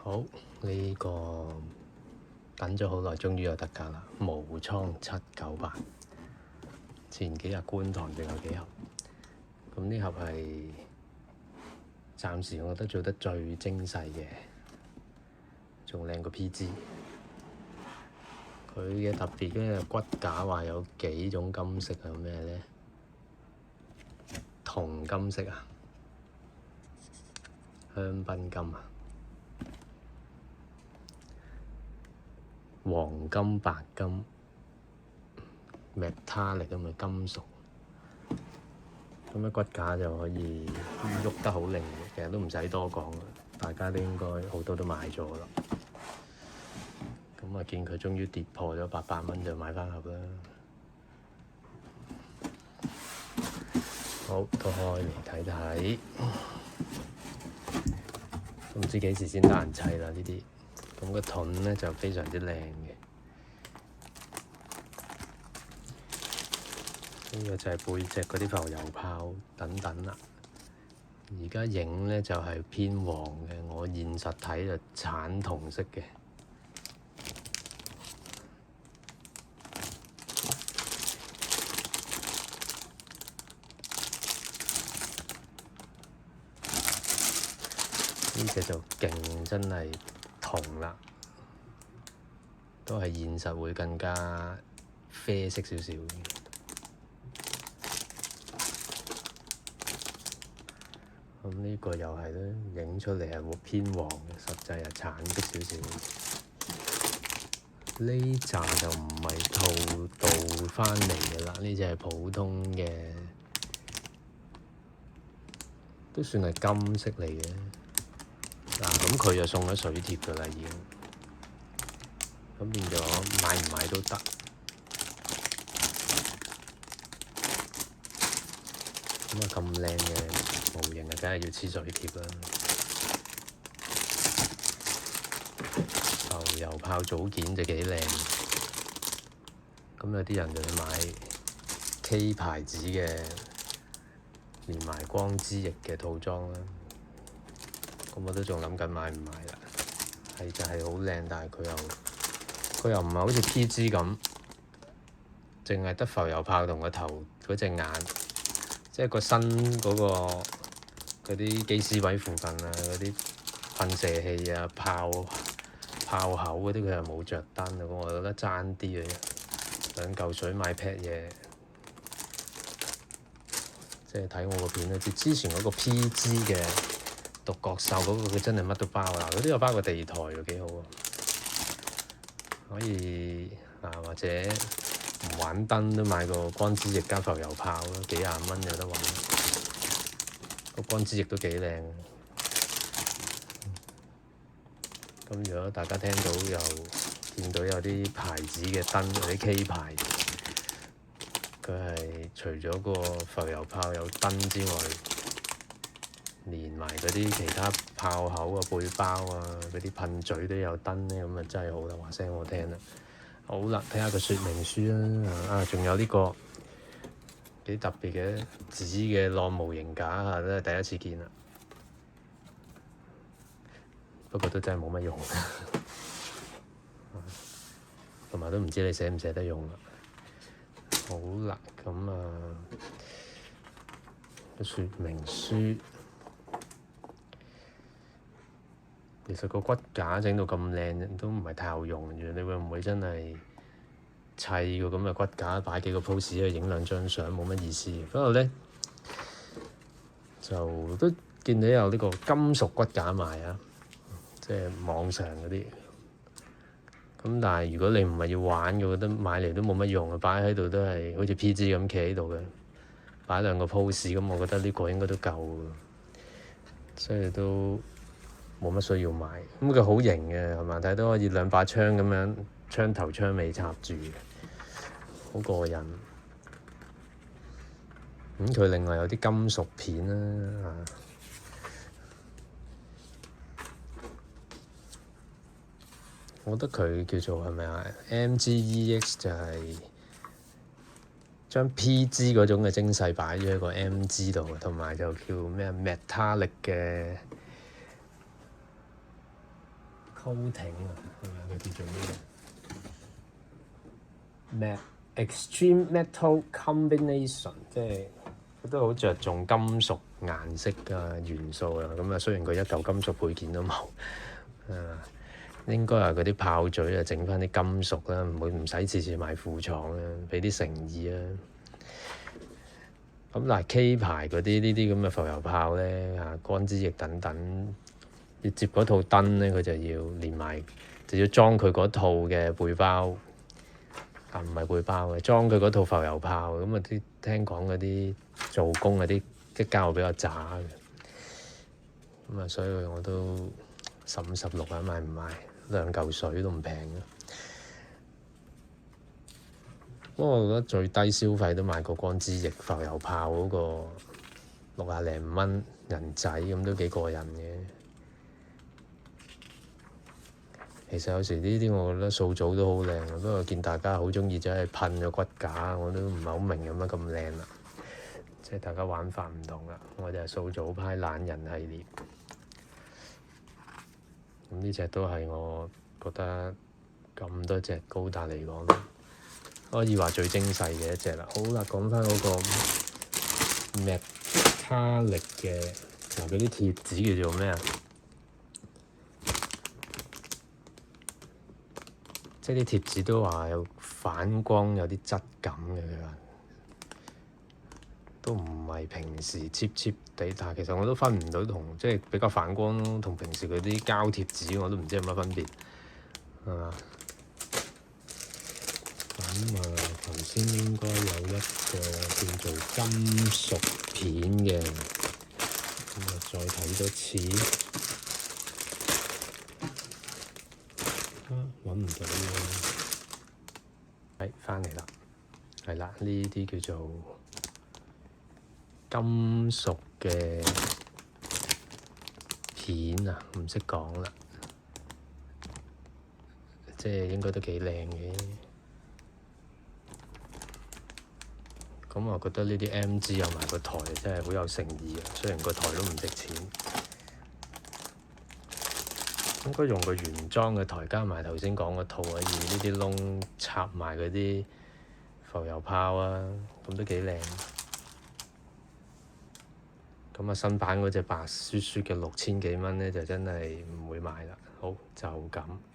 好，呢個等咗好耐，終於有特價啦！無倉798，前幾日觀塘仲有幾盒，咁呢盒係暫時我覺得做得最精細嘅，仲靚過 PG。佢嘅特別嘅骨架話有幾種金色，有咩呢？銅金色啊，香檳金啊，黃金、白金、metallic 咁嘅金屬，咁嘅骨架就可以喐得好靈活，其實都唔使多講，大家都應該好多都買咗啦。咁啊，見佢終於跌破咗800蚊，就買返盒啦。好，都開嚟睇睇，都唔知幾時先得閒砌啦呢啲。咁個盾咧就非常之靚嘅，呢個就係背脊嗰啲浮油炮等等啦。而家影咧就係偏黃嘅，我現實睇就橙銅色嘅。呢隻就勁，真係銅啦，都係現實會更加啡色少少嘅。咁呢個又係咧，影出嚟係偏黃嘅，實際係橙色少少。呢扎就唔係套倒返嚟嘅啦，呢隻係普通嘅，都算係金色嚟嘅。咁佢就送咗水貼㗎啦，已經。咁變咗買唔買都得。咁啊，咁靚嘅模型啊，梗係要黐水貼啦。浮油炮組件就幾靚。咁有啲人就去買 K 牌子嘅，連埋光之翼嘅套裝啦。咁我都仲諗緊買唔買啦。係就係好靚，但係佢又唔係好似 PG 咁，淨係得浮油炮同個頭嗰隻眼，即係個身嗰嗰啲機師位附近啊，嗰啲噴射器啊、炮口嗰啲佢又冇着燈啊，我覺得爭啲嘅，兩嚿水買劈嘢，即係睇我個片都知，之前嗰個 PG 嘅獨角獸嗰個佢真係乜都包啦，佢都有包個地台喎，幾好啊！可以或者唔玩燈都買個光之翼加浮油炮咯，幾廿蚊有得玩。個光之翼都幾靚。咁如果大家聽到又見到有啲牌子嘅燈，有啲 K 牌，佢係除咗個浮油炮有燈之外，連埋嗰啲其他炮口啊、背包啊、嗰啲噴嘴都有燈咧，咁啊真係好啦，話聲我聽啦。好啦，睇下個說明書啦。仲有呢個幾特別嘅紙嘅浪模型架啊，都係第一次見啦。不過都真係冇乜用，同埋都唔知你捨唔捨得用啦。好啦，咁個說明書。其實個骨架整到咁靚都唔係太有用嘅，你會唔會真係砌個咁嘅骨架擺幾個 pose 去影兩張相冇乜意思？不過咧就都見到有呢個金屬骨架賣啊，即係網上嗰啲。咁但係如果你唔係要玩嘅，我覺得買嚟都冇乜用啊，擺喺度都係好似 PG 咁企喺度嘅，擺兩個 pose 咁，我覺得呢個應該都夠嘅，所以都冇乜需要買。咁佢好型嘅係嘛？睇到可以兩把槍咁樣，槍頭槍尾插住，好過癮。佢另外有啲金屬片啦，我覺得佢叫做係咪啊 MGEX 就係將 PG 嗰種嘅精細擺咗喺個 MG 度，同埋就叫咩 metallic 嘅 coating 啊，係咪佢叫做咩？Extreme Metal Combination， 即係佢都好着重金屬顏色嘅元素啊。咁啊，雖然佢一嚿金屬配件都冇，應該係嗰啲炮嘴啊，整翻啲金屬啦，唔使次次買副廠啦，俾啲誠意啊。咁但係 K 牌嗰啲呢啲咁嘅浮油炮咧，乾支翼等等，要接嗰套燈咧，佢就要連埋，就要裝佢嗰套嘅背包，唔係背包嘅，裝佢嗰套浮油炮。咁啊啲聽講嗰啲做工嗰啲膠比較渣嘅，咁啊所以我都15、16啊，買唔買2嚿水都唔平嘅。不過我覺得最低消費都買個乾支翼浮油炮嗰個60零蚊人仔，咁都幾過癮嘅。其實有時呢啲我覺得掃組都好靚，不過見大家好鍾意就係噴咗骨架，我都唔係好明有乜咁靚啦。即係大家玩法唔同啦，我就係掃組派懶人系列。咁呢隻都係我覺得咁多隻高達嚟講，可以話最精細嘅一隻啦。好啦，講翻嗰個 Metallic 嘅，嗰啲貼紙叫做咩啊？即係啲貼紙都話有反光，有啲質感嘅，佢話都唔係平時 cheap 地，但係其實我都分唔到同即係比較反光咯，同平時嗰啲膠貼紙我都唔知有乜分別，係嘛？咁頭先應該有一個叫做金屬片嘅，咁再睇多次。揾唔到喎，返嚟啦，係啦，呢啲叫做金屬嘅片啊，唔識講啦，即係應該都幾靚嘅。咁我覺得呢啲 MG 有埋個台真係好有誠意啊，雖然個台都唔值錢。應該用個原裝嘅台加埋頭先講個套，可以呢啲窿插埋嗰啲浮油炮啊，咁都幾靚。咁新版嗰隻白雪雪嘅6000幾蚊咧，就真係唔會買啦。好，就咁。